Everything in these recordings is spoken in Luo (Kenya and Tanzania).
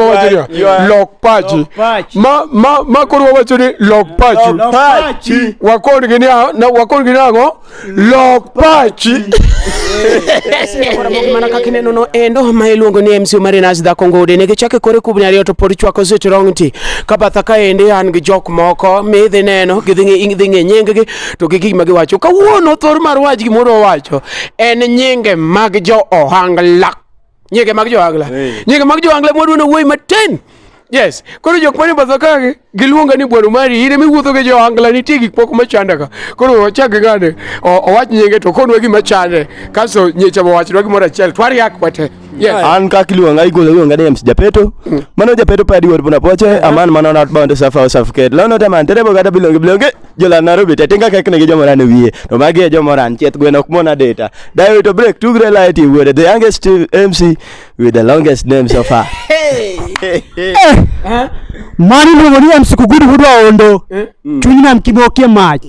wacho lok pachi ma koro wacho ni lok pachi wakon gini ango lok pachi mana kakineno no endo ma iluongo ni MC Marinas da Kongode ne gichake kore kubni ariyo to pod chwako setrongti kabatha ka ende an gi jok moko midhi neno gidhi ng'e nyinggi to gi gima giwacho kawuono thor mar wach gimoro wacho en nyinge mag jo ohangla nyinge mag jo ohangla mwadwa no wuoyi matin. Yes, koro jok mani batha ka giluonga ni bwano mari ine miwuotho gi jo ohangla nitie gik moko machanda ka koro ochak gane owach nyinge to konwa gima chande kaso nyecha mowachnwa gimoro achiel twariak wate. Yes. An kaka iluonga iluonga ni MC Japeto. Mano Japeto pa diwuot puna poche aman mano not bound to suffer or suffocate. Lono te man terebo kata bilonge jola Nairobi te tinga kekne gi jomora ne wiye. To magi jomora chieth gweno ok mona data. Dayo to break two great light wood the youngest MC with the longest name so far. Mani luongo ni MC Kugudu hudwa ondo. Chunyina mkibokie mach.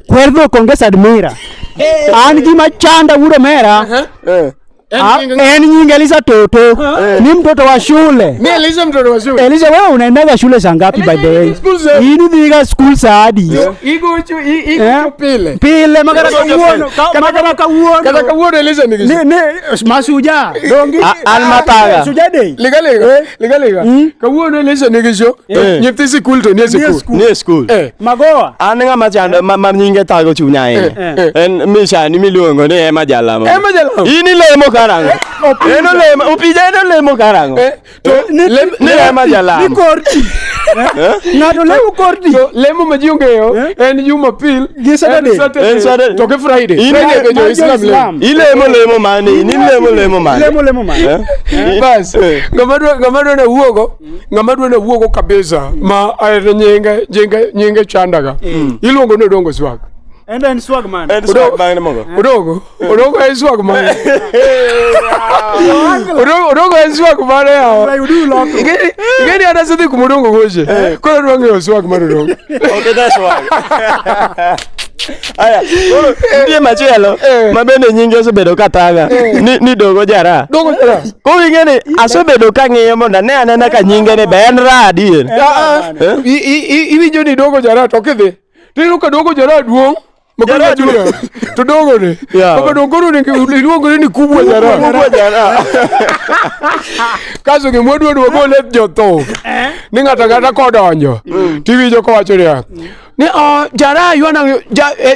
Kwerdo kongesa admira. An gima chanda wuro mera. En nyinge Eliza Toto ni mtoto wa shule. Ni Eliza mtoto wa shule. Eliza wewe unaendaga shule saa ngapi by the way? Hii dhiga school saa hadi. Igo pile magara kawuono. Kata kawuono Eliza nigi. Ni masuja. Dongi almataga. Suja day. Liga. Kawuono Eliza nigi show. Nyithi school to ni school. Magoa. An ngama chanda ma nyinge tago chunya en misha ni miluongo ni Ema Jalamo. Ini lemo karango. Eno lemo upija eno lemo karango. To ni Ema Jalamo. Ni korti. Ngado lemo korti. So lemo majiongeyo en Jumapil gi Saturday. To ke Friday. Friday ke Islam. Lemo mane ni lemo mane. Bas. Ngamadwa na wuogo kabisa ma ayre nyinge chandaga. Iluongo no dongo swag. And then swag man. Odongo is swag man. Odongo is swag man ya. Igeni anasidi kumudongo goje. Kwa ndwange swag man odongo. Okay, that's swag. Aya, ndiye machielo mabende nyinge osebedo katanga ni dogo jara. Ko ingene asebedo ka ng'iyo mondo ne anena ka nyinge ne ben radi. Iwinjo ni dogo jara to kidhi. Tino ka dogo jara duong. Makona jura. To dogo ne. Baka dongoro ne iluongo ni kubwa jara. Kaso gimodwa duogo let jotho. Ni ngata kodonjo. Tiwinjo ko wacho ya. Ni jara yuana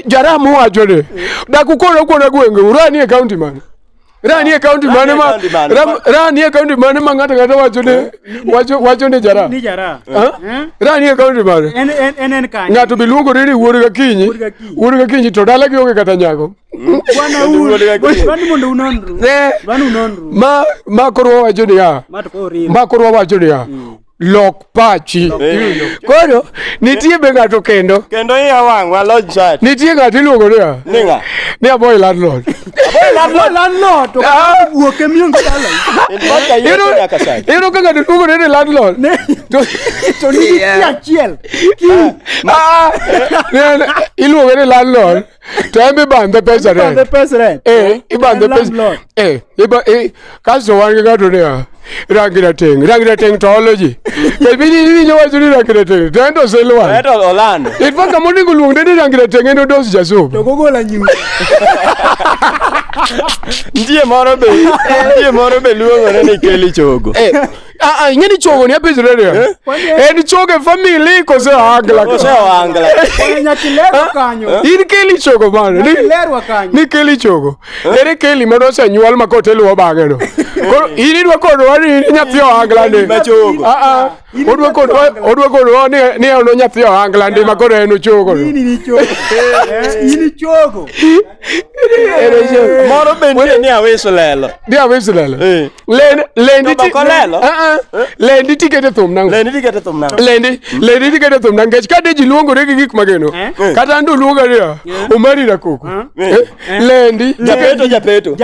jara muwacho ne. Dakukoro kuona gwenge urani e county man. Rani e county mane ma ngata wacho ne jara. Ni jara. Rani e county mane. En kan. Ngato biluongo ni wuod ga kinyi to dala gi onge kata nyako. Bwana wani mondo unonru. Bwana unonru. Ma koro wacho ni ya. Ma koro wacho ni ya. Lok pachi. Koro nitie be ngato kendo iya wangwa lodge chat. Nitie ngato iluongo ni ya. Ninga. Ni aboy landlord. Landlord to wuok e miongo dala. Ero ka ngato iluongo ni landlord. To ni achiel. Iluongo ni landlord. To embe bande pesa rent. Ibande pesa. Kaso wan gi ngato ni ya. Rangira teng teology. Kebini ni wacho ni rangira teng. Tendo selwa. Eto olano. Ifaka moningo luong ni rangira teng endo dos jaso. To gogola nyu. Ndiye moro be luongo ni Keli Chogo. Ngeni chogo ni apizre ya. En chogo family ko se angla. Nyakilero kanyo. In Keli Chogo bana. Ni Keli Chogo. Ere Keli mano se nyuol makotelo obange no. Koro ini dwa kodo wani nyathi angla ne. Odwa kodo ni ono nyathi angla ndi makoro eno chogo. Ini chogo. Ini chogo. Moro be ni awesolelo. Lendi tikete thum nango. Lendi tikete thum nango. Kade ji luongo re gik mageno. Kata ando luongo re Omari na koko. Lendi Japeto.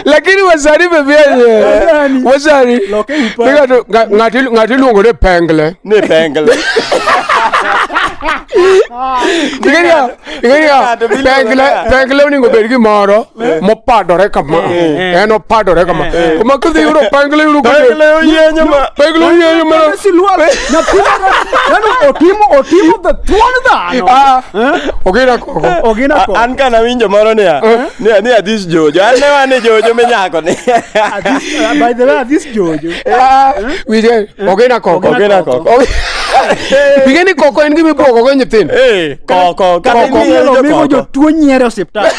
Lakini wasari bebianye. Wasari. Ngati luongo re pengle. Ni pengle. pengle onego bed gimoro mopadore kama. En opadore kama. Kuma kidhi yudo pengle yudo pengle oyienyo ma. Pengle oyienyo ma. Otimo the thuon dhano. Ogina koko. An kana winjo moro ni Adhis Jojo. An ne wane Jojo menyako ni. By the way, Adhis Jojo. Ogina koko. Bigeni koko en gimi poko go nyithindo. Koko. Migo jotuo nyiero osiptal.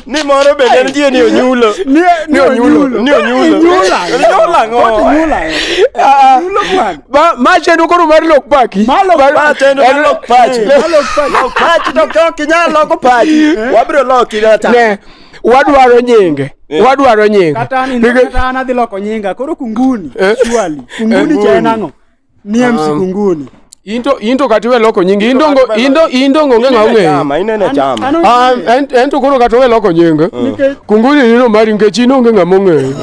Ni moro bende nitie ni onyulo. Ni onyulo. Nyula ngo. Ma chendo koro mar lok paki. Ma chendo mar lok pachi. Lok pachi to kinyalo loko pachi. Wabiro loki data. Ne. Wadwaro nyinge. Kata an adhi loko nyinga. Koro Kunguni. Surely. Kunguni chenango. Ni MC Kunguni. Into katiwe loko nyingi. Indo ngonge ngaunge. Inene chama. Ento koro katiwe loko nyinge. Kunguni nino mari ngechi ino nge ngamunge.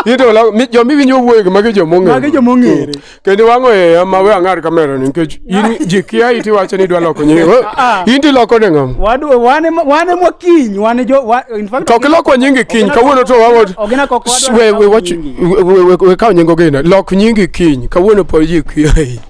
Into la jomi winyo wuoge mage jomongere. Kendo wango mawe angar kamera ni ngechi jikia iti wacho ni dwa loko nyinge. Inti loko ne ngam. Wane mokiny, in fact to loko nyingi kiny kawuono to wango. Ogina koko we kaw nyingo gina. Lok nyingi kiny kawuono po ji kiyai.